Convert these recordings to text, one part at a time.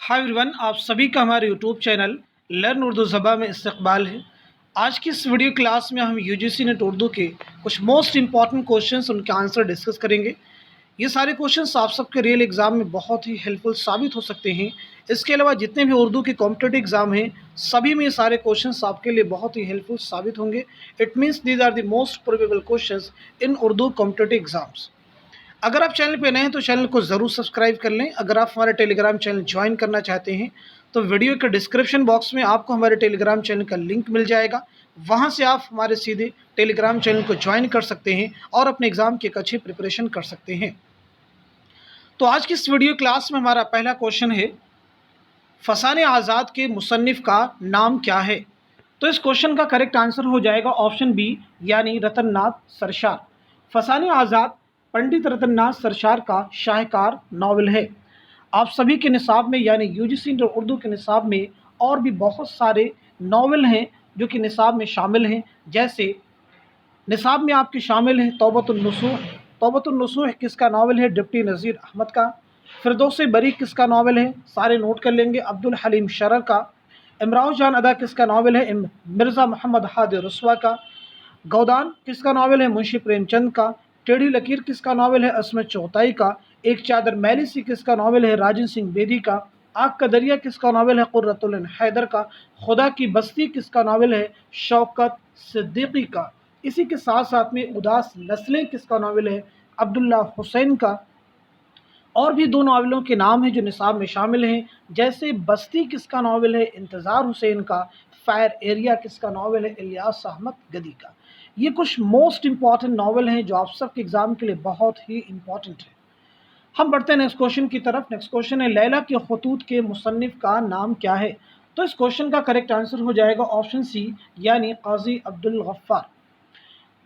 Hi everyone, आप सभी का हमारे यूट्यूब चैनल लर्न उर्दू ज़बा में इस्तकबाल है। आज की इस वीडियो क्लास में हम यूजीसी नेट उर्दू के कुछ मोस्ट इंपॉर्टेंट क्वेश्चंस उनके आंसर डिस्कस करेंगे। ये सारे क्वेश्चंस आप सबके रियल एग्ज़ाम में बहुत ही हेल्पफुल साबित हो सकते हैं। इसके अलावा जितने भी उर्दू के कॉम्पिटिटिव एग्ज़ाम हैं सभी में ये सारे क्वेश्चंस आपके लिए बहुत ही हेल्पफुल साबित होंगे। It means these are the most probable questions in Urdu competitive exams. अगर आप चैनल पे नए हैं तो चैनल को ज़रूर सब्सक्राइब कर लें। अगर आप हमारे टेलीग्राम चैनल ज्वाइन करना चाहते हैं तो वीडियो के डिस्क्रिप्शन बॉक्स में आपको हमारे टेलीग्राम चैनल का लिंक मिल जाएगा। वहां से आप हमारे सीधे टेलीग्राम चैनल को ज्वाइन कर सकते हैं और अपने एग्ज़ाम की एक अच्छी प्रिपरेशन कर सकते हैं। तो आज की इस वीडियो क्लास में हमारा पहला क्वेश्चन है, फसाने आज़ाद के मुसन्निफ़ का नाम क्या है? तो इस क्वेश्चन का करेक्ट आंसर हो जाएगा ऑप्शन बी यानी रतन नाथ सरशार। फसाने आज़ाद पंडित रतन नाथ सरशार का शाहकार नावल है। आप सभी के निसाब में यानी यूजीसी उर्दू के निसाब में और भी बहुत सारे नावल हैं जो कि निसाब में शामिल हैं। जैसे निसाब में आपके शामिल हैं तौबतुन नसूह किसका नावल है? डिप्टी नज़ीर अहमद का। फिरदौस बरी किसका नावल है? सारे नोट कर लेंगे, अब्दुल हलीम शरर का। इमराव जान अदा किसका नावल है? मिर्ज़ा मोहम्मद हादी रसवा का। गौदान किसका नावल है? मुंशी प्रेमचंद का। टेढ़ी लकीर किसका नावल है? असमत चौथाई का। एक चादर मैली सी किसका नावल है? राजन सिंह बेदी का। आग का दरिया किसका नावल है? कुर्रतुल इन हैदर का। खुदा की बस्ती किसका नावल है? शौकत सिद्दीकी का। इसी के साथ साथ में उदास नस्लें किसका नावल है? अब्दुल्ला हुसैन का। और भी दो नावलों के नाम हैं जो निसाब में शामिल हैं, जैसे बस्ती किसका नावल है? इंतज़ार हुसैन का। फायर एरिया किसका नावल है? इलियास अहमद गदी का। ये कुछ मोस्ट इंपॉर्टेंट नावल हैं जो आप सबके एग्ज़ाम के लिए बहुत ही इंपॉर्टेंट है। हम बढ़ते हैं नेक्स्ट क्वेश्चन की तरफ। नेक्स्ट क्वेश्चन है, लैला के खतूत के मुसन्निफ़ का नाम क्या है? तो इस क्वेश्चन का करेक्ट आंसर हो जाएगा ऑप्शन सी यानी काजी अब्दुल गफ्फार।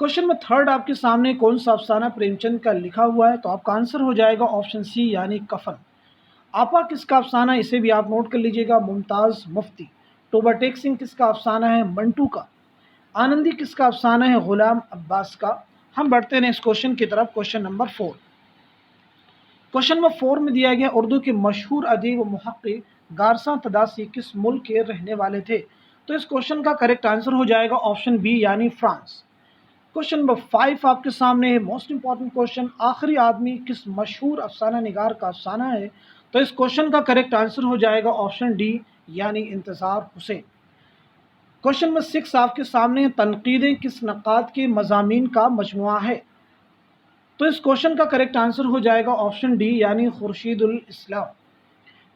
क्वेश्चन में थर्ड आपके सामने कौन सा अफसाना प्रेमचंद का लिखा हुआ है? तो आपका आंसर हो जाएगा ऑप्शन सी यानी कफन। आपा किसका अफसाना है? इसे भी आप नोट कर लीजिएगा, मुमताज़ मुफ्ती। टोबा टेक सिंह किसका अफसाना है? मंटू का। आनंदी किसका अफसाना है? गुलाम अब्बास का। हम बढ़ते हैं नेक्स्ट क्वेश्चन की तरफ। Question number 4। क्वेश्चन नंबर 4 में दिया गया, उर्दू के मशहूर अदीब व मुहक्किक गारसा तदासी किस मुल्क के रहने वाले थे? तो इस क्वेश्चन का करेक्ट आंसर हो जाएगा ऑप्शन बी यानी फ्रांस। क्वेश्चन नंबर 5 आपके सामने है, मोस्ट इंपॉर्टेंट क्वेश्चन, आखिरी आदमी किस मशहूर अफसाना निगार का अफसाना है? तो इस क्वेश्चन का करेक्ट आंसर हो जाएगा ऑप्शन डी यानी इंतज़ार हुसैन। क्वेश्चन नंबर 6 आपके सामने है, तनकीदें किस नक़ाद के मज़ामीन का मजमुआ है? तो इस क्वेश्चन का करेक्ट आंसर हो जाएगा ऑप्शन डी यानी खुर्शीदुल इस्लाम।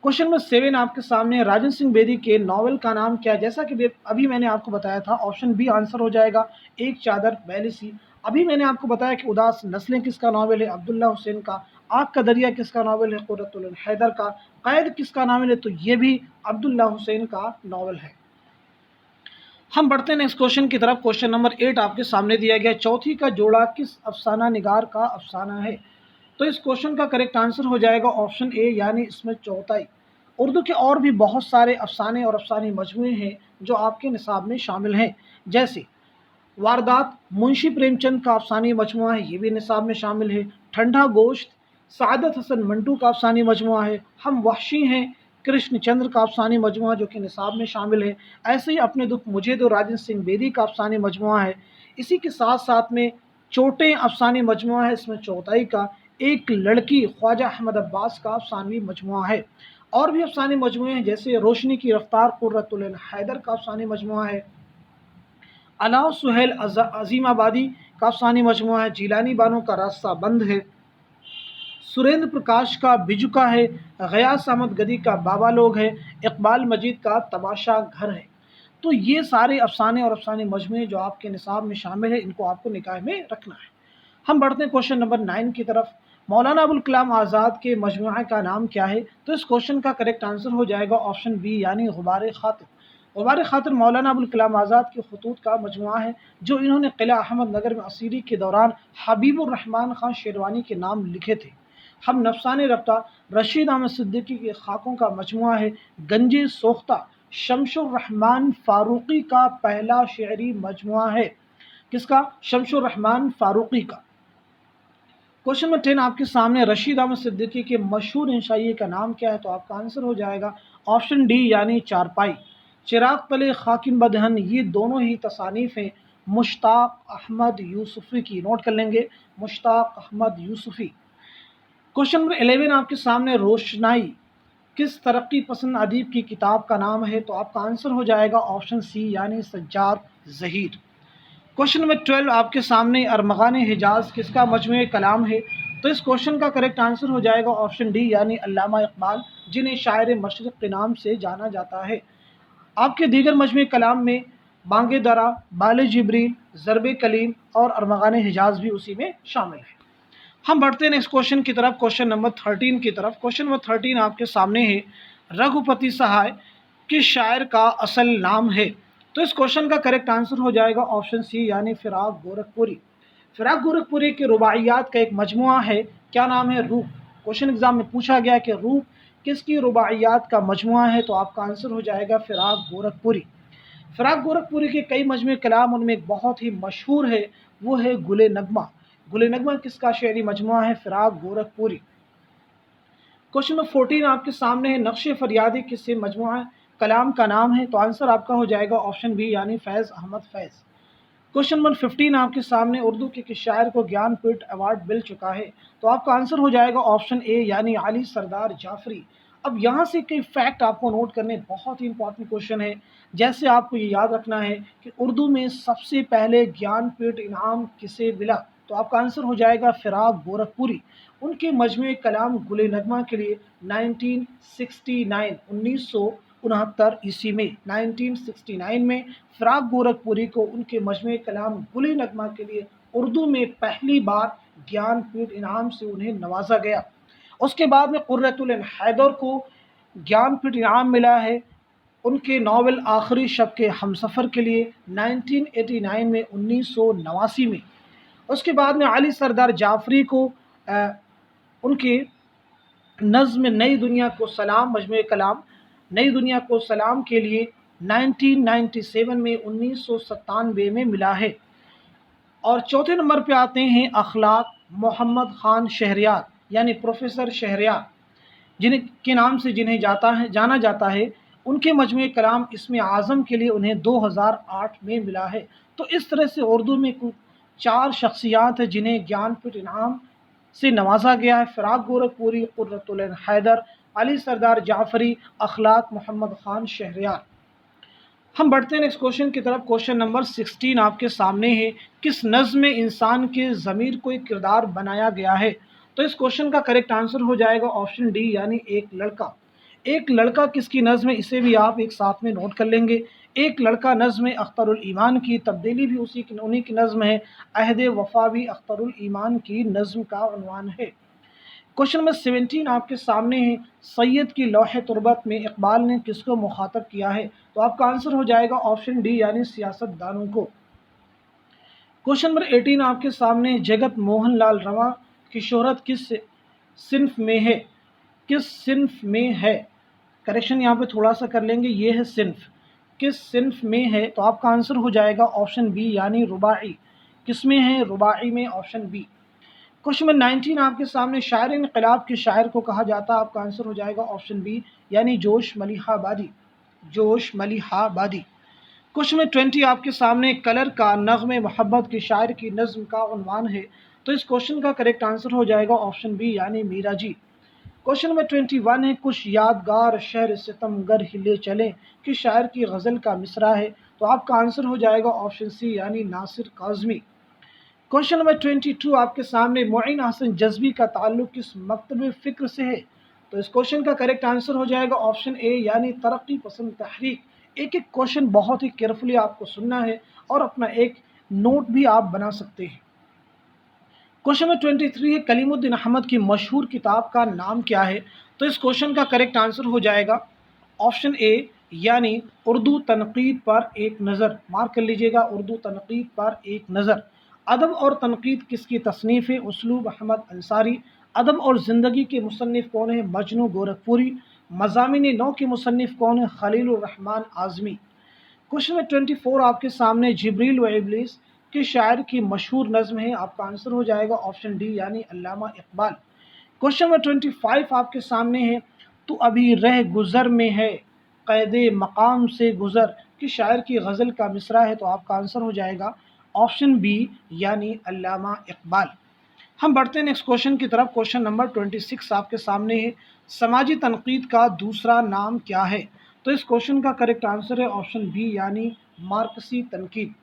क्वेश्चन नंबर 7 आपके सामने है, राजन सिंह बेदी के नावल का नाम क्या है? जैसा कि अभी मैंने आपको बताया था, ऑप्शन बी आंसर हो जाएगा एक चादर मैली सी। अभी मैंने आपको बताया कि उदास नस्लें किसका नावल है? अब्दुल्ला हुसैन का। आग का दरिया किसका नावल है? कुर्रतुल इन हैदर का। कैद किसका नावल है? तो ये भी अब्दुल्ला हुसैन का नावल है। हम बढ़ते हैं नेक्स्ट क्वेश्चन की तरफ। क्वेश्चन नंबर 8 आपके सामने दिया गया, चौथी का जोड़ा किस अफसाना निगार का अफसाना है? तो इस क्वेश्चन का करेक्ट आंसर हो जाएगा ऑप्शन ए यानी इसमें चौथाई। उर्दू के और भी बहुत सारे अफसाने और अफसानी मजमूए हैं जो आपके निसाब में शामिल हैं। जैसे वारदात मुंशी प्रेमचंद का अफसानी मजमुआ है, ये भी निसाब में शामिल है। ठंडा गोश्त सादत हसन मंटू का अफसानी मजमुआ है। हम वहशी हैं कृष्ण चंद्र का अफसानी मजमुआ जो कि निसाब में शामिल है। ऐसे ही अपने दुख मुझे दो राजन सिंह बेदी का अफसानी मजमुआ है। इसी के साथ साथ में चोटें अफसानी मजमुआ है, इसमें चौथाई का। एक लड़की ख्वाजा अहमद अब्बास का अफसानवी मजमुआ है। और भी अफसानी मजमुए हैं, जैसे रोशनी की रफ्तार कुर्रतुल इन हैदर का अफसानी मजमुआ है। अलाउ सुहेल अजीम आबादी का अफसानी मजमुआ है। जीलानी बानो का रास्ता बंद है। सुरेंद्र प्रकाश का बिजुका है। गयास अहमद गदी का बाबा लोग है। इकबाल मजीद का तमाशा घर है। तो ये सारे अफसाने और अफसानी मजमुए जो आपके निसाब में शामिल है, इनको आपको निगाह में रखना है। हम बढ़ते हैं क्वेश्चन नंबर 9 की तरफ। मौलाना अबुल कलाम आज़ाद के मजमुआ का नाम क्या है? तो इस क्वेश्चन का करेक्ट आंसर हो जाएगा ऑप्शन बी यानी गुबार खातिर। गुबार खातिर मौलाना अबुल कलाम आज़ाद के खतूत का मजमुआ है जो इन्होंने किला अहमद नगर में असीरी के दौरान हबीबुर रहमान खान शेरवानी के नाम लिखे थे। हम नफसान रफ्ता रशीद अहमद सिद्दीकी के खाकों का मजमुआ है। गंजे सोख्ता शमशुर रहमान फारूकी का पहला शेरी मजमुआ है। किसका? शमशुर रहमान फारूकी का। क्वेश्चन नंबर 10 आपके सामने रशीद अहमद सिद्दीकी के मशहूर इंशाइये का नाम क्या है? तो आपका आंसर हो जाएगा ऑप्शन डी यानी चारपाई। चिराग तले खाकिन बदहन ये दोनों ही तसानीफ हैं मुश्ताक अहमद यूसुफ़ी की। नोट कर लेंगे, मुश्ताक अहमद यूसुफ़ी। क्वेश्चन नंबर 11 आपके सामने रोशनाई किस तरक्की पसंद अदीब की किताब का नाम है? तो आपका आंसर हो जाएगा ऑप्शन सी यानी सज्जाद ज़हीर। क्वेश्चन नंबर 12 आपके सामने अरमगान हिजाज किसका मजमूए कलाम है? तो इस क्वेश्चन का करेक्ट आंसर हो जाएगा ऑप्शन डी यानी अल्लामा इकबाल, जिन्हें शायर मशरिक़ के नाम से जाना जाता है। आपके दीगर मजमूए कलाम में बांगे दरा, बाल जिब्रील, ज़रब कलीम और अरमगान हिजाज भी उसी में शामिल है। हम बढ़ते हैं नेक्स्ट क्वेश्चन की तरफ, क्वेश्चन नंबर 13 की तरफ। क्वेश्चन नंबर 13 आपके सामने है रघुपति सहाय किस शायर का असल नाम है? तो इस क्वेश्चन का करेक्ट आंसर हो जाएगा ऑप्शन सी यानी फिराक गोरखपुरी। फिराक गोरखपुरी के रुबाइयात का एक मजमुआ है, क्या नाम है? रूप। क्वेश्चन एग्जाम में पूछा गया कि रूप किसकी रुबाइयात का मजमुआ है? तो आपका आंसर हो जाएगा फिराक गोरखपुरी। फिराक गोरखपुरी के कई मजमूए कलाम, उनमें एक बहुत ही मशहूर है, वो है गुले नगमा। गुले नगमा किसका शेरी मजमुआ है? फिराक गोरखपुरी। क्वेश्चन नंबर 14 आपके सामने है नक्शे फरियादी किससे मजमुआ कलाम का नाम है? तो आंसर आपका हो जाएगा ऑप्शन बी यानी फैज़ अहमद फैज़। क्वेश्चन नंबर 15 आपके सामने उर्दू के किस शायर को ज्ञानपीठ अवार्ड मिल चुका है? तो आपका आंसर हो जाएगा ऑप्शन ए यानी अली सरदार जाफरी। अब यहाँ से कई फैक्ट आपको नोट करने, बहुत ही इंपॉर्टेंट क्वेश्चन है। जैसे आपको ये याद रखना है कि उर्दू में सबसे पहले ज्ञानपीठ इनाम किसे मिला? तो आपका आंसर हो जाएगा फिराक गोरखपुरी। उनके मजमूए कलाम गुले नगमा के लिए 1969 ईस्वी में 1969 में फिराक गोरखपुरी को उनके मजमूए कलाम गुले नगमा के लिए उर्दू में पहली बार ज्ञानपीठ इनाम से उन्हें नवाजा गया। उसके बाद में कुर्रतुल ऐन हैदर को ज्ञानपीठ इनाम मिला है उनके नावल आखिरी शब के हमसफ़र के लिए 1989 में 1989 में। उसके बाद में अली सरदार जाफरी को उनके नज़्म नई दुनिया को सलाम मजमूए कलाम नई दुनिया को सलाम के लिए 1997 में 1997 में मिला है। और चौथे नंबर पे आते हैं अखलाक मोहम्मद खान शहरयार यानी प्रोफेसर शहरयार, जिन्हें के नाम से जिन्हें जाना जाता है। उनके मजमूए कलाम इसमें आज़म के लिए उन्हें 2008 में मिला है। तो इस तरह से उर्दू में कुल 4 शख्सियात हैं जिन्हें ज्ञानपीठ इनाम से नवाजा गया है। फिराक गोरखपुरी, कुर्रतुल ऐन हैदर, अली सरदार जाफरी, अखलाक मोहम्मद खान शहरयार। हम बढ़ते हैं नेक्स्ट क्वेश्चन की तरफ। क्वेश्चन नंबर 16 आपके सामने है किस नज़्म में इंसान के ज़मीर को एक किरदार बनाया गया है? तो इस क्वेश्चन का करेक्ट आंसर हो जाएगा ऑप्शन डी यानी एक लड़का। एक लड़का किसकी नज़्म है, इसे भी आप एक साथ में नोट कर लेंगे। एक लड़का नज़्म है अख्तरुल ईमान की, तब्दीली भी उन्हीं की नज़्म है। अहद वफा भी अख्तरुल ईमान की नज़्म का उन्वान है। क्वेश्चन नंबर 17 आपके सामने है सैयद की लौह तुरबत में इकबाल ने किसको मुखातब किया है? तो आपका आंसर हो जाएगा ऑप्शन डी यानी सियासतदानों को। क्वेश्चन नंबर 18 आपके सामने जगत मोहन लाल रवा की शोहरत किस सिन्फ में है? किस सिन्फ में है? करेक्शन यहाँ पे थोड़ा सा कर लेंगे, ये है सिन्फ। किस सिन्फ में है? तो आपका आंसर हो जाएगा ऑप्शन बी यानी रुबाई। किस में है? रुबाई में, ऑप्शन बी। क्वेश्चन नंबर 19 आपके सामने शायर इनकलाब के शायर को कहा जाता है? आपका आंसर हो जाएगा ऑप्शन बी यानी जोश मलिहाबादी। जोश मलिहाबादी। क्वेश्चन नंबर 20 आपके सामने कलर का नग़्मे मोहब्बत के शायर की नज़्म का उन्वान है? तो इस क्वेश्चन का करेक्ट आंसर हो जाएगा ऑप्शन बी यानी मीरा जी। क्वेश्चन नंबर 21 है कुछ यादगार शहर सितमगर हिले चले कि शायर की गज़ल का मिसरा है? तो आपका आंसर हो जाएगा ऑप्शन सी यानी नासिर काज़मी। क्वेश्चन नंबर 22 आपके सामने मोइन हसन जज़्बी का ताल्लुक़ किस मकतब फ़िक्र से है? तो इस क्वेश्चन का करेक्ट आंसर हो जाएगा ऑप्शन ए यानी तरक्की पसंद तहरीक। एक एक क्वेश्चन बहुत ही केयरफुली आपको सुनना है और अपना एक नोट भी आप बना सकते हैं। क्वेश्चन नंबर 23 है कलीमुद्दीन अहमद की मशहूर किताब का नाम क्या है? तो इस क्वेश्चन का करेक्ट आंसर हो जाएगा ऑप्शन ए यानी उर्दू तनकीद पर एक नज़र। मार्क कर लीजिएगा, उर्दू तनकीद पर एक नज़र। अदब और तनकीद किसकी तसनीफ़ है? उसलूब अहमद अंसारी। अदब और ज़िंदगी के मुसन्निफ़ कौन है? मजनू गोरखपुरी। मज़ामिन नौ के मुसन्निफ़ कौन है? खलीलुर रहमान आज़मी। क्वेश्चन नंबर 24 आपके सामने जिब्रील व इब्लीस किस शायर की मशहूर नज़्म है? आपका आंसर हो जाएगा ऑप्शन डी यानी अल्लामा इकबाल। क्वेश्चन नंबर 25 आपके सामने है। तो अभी रह गुज़र में है क़ैदे मकाम से गुज़र, किस शायर की गज़ल का मिसरा है? तो आपका आंसर हो जाएगा ऑप्शन बी यानी अल्लामा इकबाल। हम बढ़ते हैं नेक्स्ट क्वेश्चन की तरफ। क्वेश्चन नंबर 26 आपके सामने है। समाजी तनकीद का दूसरा नाम क्या है? तो इस क्वेश्चन का करेक्ट आंसर है ऑप्शन बी यानी मार्क्सी तनकीद।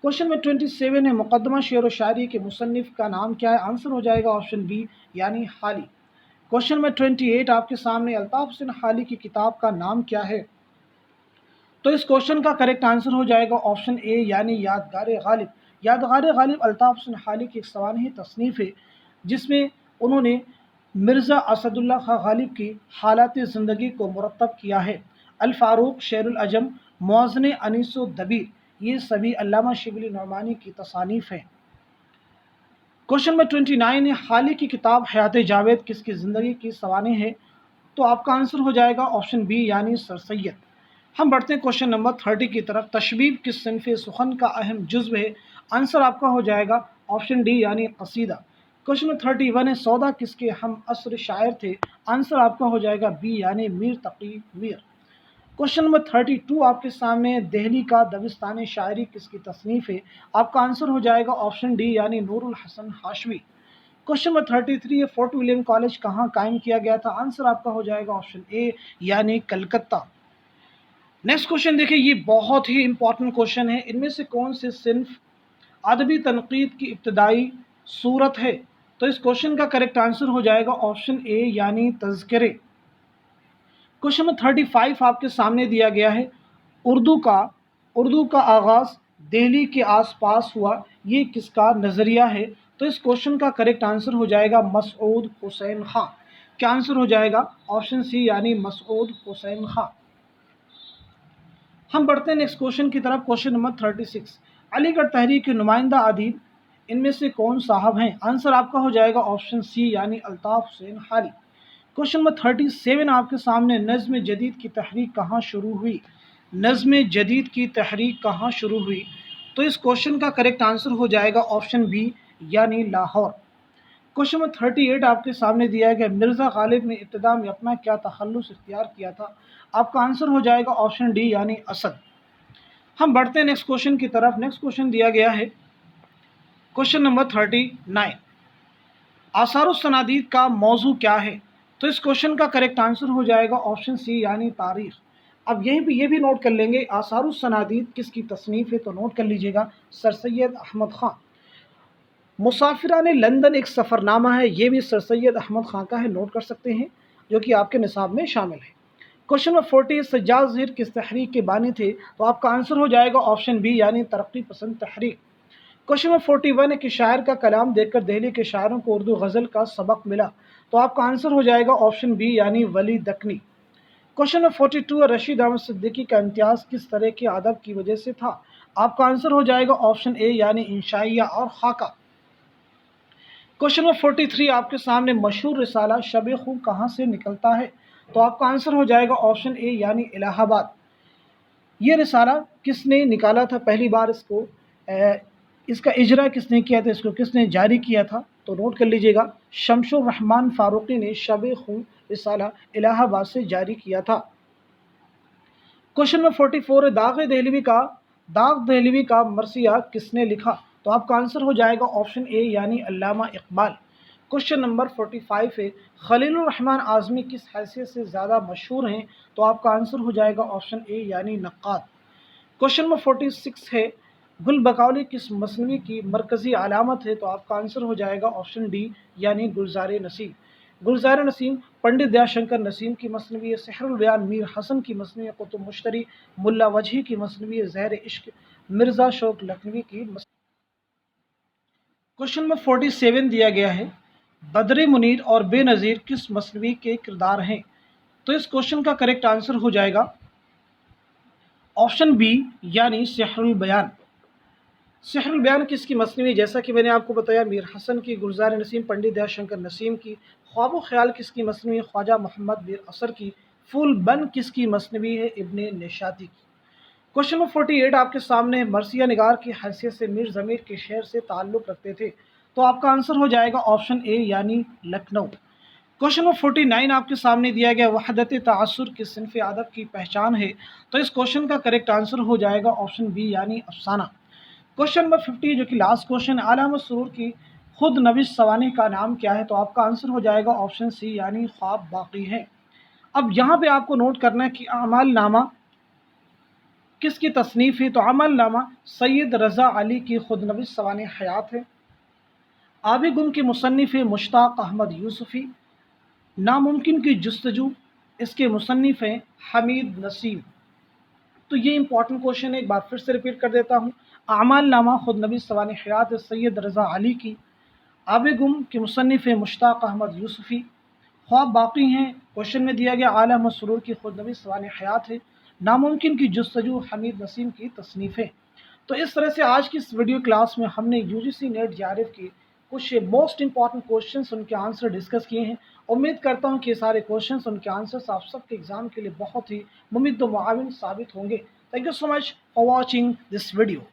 क्वेश्चन में 27 है। मुकदमा शेर व शायरी के मुसन्निफ का नाम क्या है? आंसर हो जाएगा ऑप्शन बी यानी हाली। क्वेश्चन में 28 आपके सामने अल्ताफ हुसैन हाली की किताब का नाम क्या है? तो इस क्वेश्चन का करेक्ट आंसर हो जाएगा ऑप्शन ए यानी यादगार गालिब। यादगार गालिब अल्ताफ हुसैन हाली की एक सवानही तसनीफ़ है, जिसमें उन्होंने मिर्ज़ा असदुल्ला खां गालिब की हालात ज़िंदगी को मुरतब किया है। अल फ़ारूक, शेरुल अजम, मुअज़्ज़न अनीसो दबीर, ये सभी अल्लामा शिबली नौमानी की तसानीफ़ हैं। क्वेश्चन में 29 है। हाली की किताब हयात जावेद किसकी ज़िंदगी की सवाने है? तो आपका आंसर हो जाएगा ऑप्शन बी यानी सर सैयद। हम बढ़ते हैं क्वेश्चन नंबर 30 की तरफ। तशबीब किस सिन्फ़ सुखन का अहम जुज़्व है? आंसर आपका हो जाएगा ऑप्शन डी यानी कसीदा। क्वेश्चन नंबर 31 है। सौदा किसके हम असर शायर थे? आंसर आपका हो जाएगा बी यानी मीर तकी मीर। क्वेश्चन नंबर 32 आपके सामने। दहली का दबिस्तान शायरी किसकी तसनीफ़ है? आपका आंसर हो जाएगा ऑप्शन डी यानी नूरुल हसन हाशमी। क्वेश्चन नंबर 33 है। फोर्ट विलियम कॉलेज कहाँ कायम किया गया था? आंसर आपका हो जाएगा ऑप्शन ए यानी कलकत्ता। नेक्स्ट क्वेश्चन देखिए, ये बहुत ही इंपॉर्टेंट क्वेश्चन है। इनमें से कौन से सिन्फ अदबी तनकीद की इब्तदाई सूरत है? तो इस क्वेश्चन का करेक्ट आंसर हो जाएगा ऑप्शन ए यानी तज़किरे। क्वेश्चन नंबर 35 आपके सामने दिया गया है। उर्दू का आगाज़ दिल्ली के आसपास हुआ, ये किसका नज़रिया है? तो इस क्वेश्चन का करेक्ट आंसर हो जाएगा मसऊद हुसैन खां। क्या आंसर हो जाएगा ऑप्शन सी यानी मसऊद हुसैन खां। हम बढ़ते हैं नेक्स्ट क्वेश्चन की तरफ। Question number 36। अलीगढ़ तहरीक के नुमाइंदा अदीब इनमें से कौन साहब हैं? आंसर आपका हो जाएगा ऑप्शन सी यानी अल्ताफ हुसैन हाली। क्वेश्चन नंबर 37 आपके सामने। नज़्म जदीद की तहरीक कहाँ शुरू हुई? नज़्म जदीद की तहरीक कहाँ शुरू हुई? तो इस क्वेश्चन का करेक्ट आंसर हो जाएगा ऑप्शन बी यानी लाहौर। क्वेश्चन नंबर 38 आपके सामने दिया है कि मिर्ज़ा गालिब ने इब्तिदा में अपना क्या तखल्लुस इख्तियार किया था? आपका आंसर हो जाएगा ऑप्शन डी यानी असद। हम बढ़ते हैं नेक्स्ट क्वेश्चन की तरफ। नेक्स्ट क्वेश्चन दिया गया है क्वेश्चन नंबर 39। आसारुस सनादीद का मौजू क्या है? तो इस क्वेश्चन का करेक्ट आंसर हो जाएगा ऑप्शन सी यानी तारीख। अब यहीं पे ये भी नोट कर लेंगे, आसारुस सनादीद किसकी तसनीफ़ है? तो नोट कर लीजिएगा, सर सैयद अहमद खां। मुसाफिरान लंदन एक सफ़रनामा है, ये भी सर सैयद अहमद खां का है, नोट कर सकते हैं, जो कि आपके निसाब में शामिल है। Question number 40। सज्जाद ज़हीर किस तहरीक के बानी थे? तो आपका आंसर हो जाएगा ऑप्शन बी यानी तरक्की पसंद तहरीक। क्वेश्चन नंबर 41 है कि शायर का कलाम देखकर दिल्ली के शायरों को उर्दू गज़ल का सबक मिला? तो आपका आंसर हो जाएगा ऑप्शन बी यानी वली दक्नी। क्वेश्चन नंबर 42 है। रशीद अहमद सिद्दीकी का इम्तियाज़ किस तरह के अदब की वजह से था? आपका आंसर हो जाएगा ऑप्शन ए यानी इंशाइया और खाका। क्वेश्चन नंबर 43 आपके सामने। मशहूर रिसाला शब खूब कहाँ से निकलता है? तो आपका आंसर हो जाएगा ऑप्शन ए यानी इलाहाबाद। ये रिसाला किसने निकाला था पहली बार? इसका इजरा किसने किया था? इसको किसने जारी किया था? तो नोट कर लीजिएगा, शमशुर रहमान फारूकी ने शब खूब रिसाला इलाहाबाद से जारी किया था। क्वेश्चन नंबर 44 है। दाग दहलवी का मरसिया किसने लिखा? तो आपका आंसर हो जाएगा ऑप्शन ए यानी अल्लामा इकबाल। क्वेश्चन नंबर 45 है। खलीलुर रहमान आज़मी किस हैसियत से ज़्यादा मशहूर हैं? तो आपका आंसर हो जाएगा ऑप्शन ए यानी नक्काद। क्वेश्चन नंबर 46 है। गुल बकौली किस मसनवी की मरकज़ी अलामत है? तो आपका आंसर हो जाएगा ऑप्शन डी यानी गुलजार नसीम। गुलजार नसीम पंडित दयाशंकर नसीम की मसनवी है। सेहरुल बयान मीर हसन की मसनवी है। कुतुब मुश्तरी मुल्ला वजही की मसनवी है। ज़हर इश्क मिर्ज़ा शौक लखनवी की। क्वेश्चन नंबर 47 दिया गया है। बदर मुनीर और बेनज़ीर किस मसनवी के किरदार हैं? तो इस क्वेश्चन का करेक्ट आंसर हो जाएगा ऑप्शन बी यानी सेहरुल बयान। सेहरुल बयान किसकी मसनवी? जैसा कि मैंने आपको बताया, मीर हसन की, गुलजार नसीम, पंडित दयाशंकर नसीम की। ख्वाब ख्याल किसकी मसनवी? ख्वाजा मोहम्मद मीर असर की। फूल बन किसकी मसनवी है? इब्ने निशाती की। क्वेश्चन नंबर 48 आपके सामने मर्सिया निगार की हैसियत से मीर ज़मीर के शहर से ताल्लुक़ रखते थे, तो आपका आंसर हो जाएगा ऑप्शन ए यानी लखनऊ। क्वेश्चन नंबर 49 आपके सामने दिया गया वहदत तआसुर की सिनफ़ अदब की पहचान है, तो इस क्वेश्चन का करेक्ट आंसर हो जाएगा ऑप्शन बी यानी अफसाना। क्वेश्चन नंबर 50 जो कि लास्ट क्वेश्चन, अलामा सुरूर की खुद नविश सवानी का नाम क्या है, तो आपका आंसर हो जाएगा ऑप्शन सी यानी ख्वाब बाकी है। अब यहाँ पे आपको नोट करना है कि अमाल नामा किसकी तसनीफ़ है, तो अमल नामा सैयद रज़ा अली की खुद नविश सवानी हयात है। आबे गुम के मुसन्निफ़ मुश्ताक अहमद यूसुफ़ी। नामुमकिन की जुस्तजू, इसके मुसन्निफ़ हैं हमीद नसीम। तो ये इंपॉर्टेंट क्वेश्चन है, एक बार फिर से रिपीट कर देता हूँ। अमाल नामा खुद नविश सवानी हयात सैयद रज़ा अली की। आबे गुम के मुसन्निफ़ मुश्ताक अहमद यूसुफ़ी। ख्वाब बाकी हैं, क्वेश्चन में दिया गया आला अहमद सुरूर की खुद नविश सवानी हयात है। नामुमकिन की जुस्तजू हमीद नसीम की तसनीफ़ें। तो इस तरह से आज की इस वीडियो क्लास में हमने यूजीसी नेट जेआरएफ की कुछ मोस्ट इंपॉर्टेंट क्वेश्चंस उनके आंसर डिस्कस किए हैं। उम्मीद करता हूं कि ये सारे क्वेश्चंस उनके आंसर्स आप सबके एग्जाम के लिए बहुत ही मुफीद व मुआविन साबित होंगे। Thank you so much for watching this video.